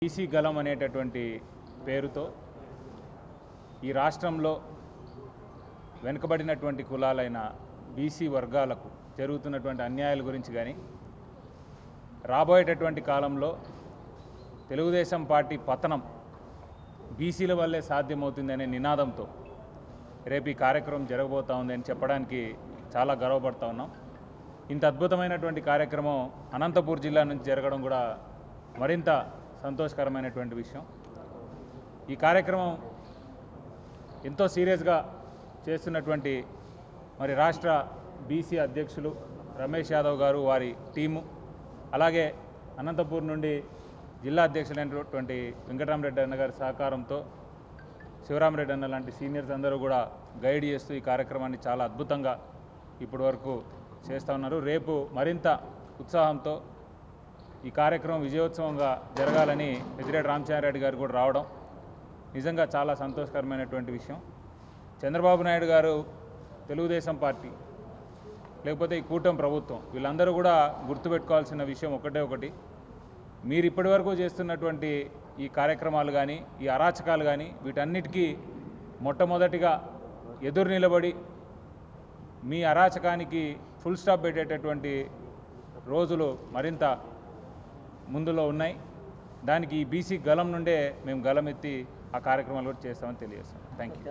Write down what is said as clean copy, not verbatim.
BC గలం అనేటటువంటి పేరుతో ఈ రాష్ట్రంలో వెనుకబడినటువంటి కులాలైన బీసీ వర్గాలకు జరుగుతున్నటువంటి అన్యాయాల గురించి కానీ రాబోయేటటువంటి కాలంలో తెలుగుదేశం పార్టీ పతనం బీసీల వల్లే సాధ్యమవుతుందనే నినాదంతో రేపు ఈ కార్యక్రమం జరగబోతా ఉందని చెప్పడానికి చాలా గర్వపడతా ఉన్నాం. ఇంత అద్భుతమైనటువంటి కార్యక్రమం అనంతపూర్ జిల్లా నుంచి జరగడం కూడా మరింత సంతోషకరమైనటువంటి విషయం. ఈ కార్యక్రమం ఎంతో సీరియస్గా చేస్తున్నటువంటి మరి రాష్ట్ర బీసీ అధ్యక్షులు రమేష్ యాదవ్ గారు, వారి టీము, అలాగే అనంతపూర్ నుండి జిల్లా అధ్యక్షులైనటువంటి వెంకటరామరెడ్డి అన్న గారి సహకారంతో శివరామరెడ్డి అన్న లాంటి సీనియర్స్ అందరూ కూడా గైడ్ చేస్తూ ఈ కార్యక్రమాన్ని చాలా అద్భుతంగా ఇప్పటి వరకు చేస్తూ ఉన్నారు. రేపు మరింత ఉత్సాహంతో ఈ కార్యక్రమం విజయోత్సవంగా జరగాలని పెద్దిరెడ్డి రామచంద్రారెడ్డి గారు కూడా రావడం నిజంగా చాలా సంతోషకరమైనటువంటి విషయం. చంద్రబాబు నాయుడు గారు, తెలుగుదేశం పార్టీ, లేకపోతే ఈ కూటమి ప్రభుత్వం, వీళ్ళందరూ కూడా గుర్తుపెట్టుకోవాల్సిన విషయం ఒకటి, మీరు ఇప్పటివరకు చేస్తున్నటువంటి ఈ కార్యక్రమాలు కానీ, ఈ అరాచకాలు కానీ, వీటన్నిటికీ మొట్టమొదటిగా ఎదురు నిలబడి మీ అరాచకానికి ఫుల్ స్టాప్ పెట్టేటటువంటి రోజులు మరింత ముందులో ఉన్నాయి. దానికి ఈ బీసీ గలం నుండే మేము గలమెత్తి ఆ కార్యక్రమాలు కూడా చేస్తామని తెలియజేస్తాం. Thank you.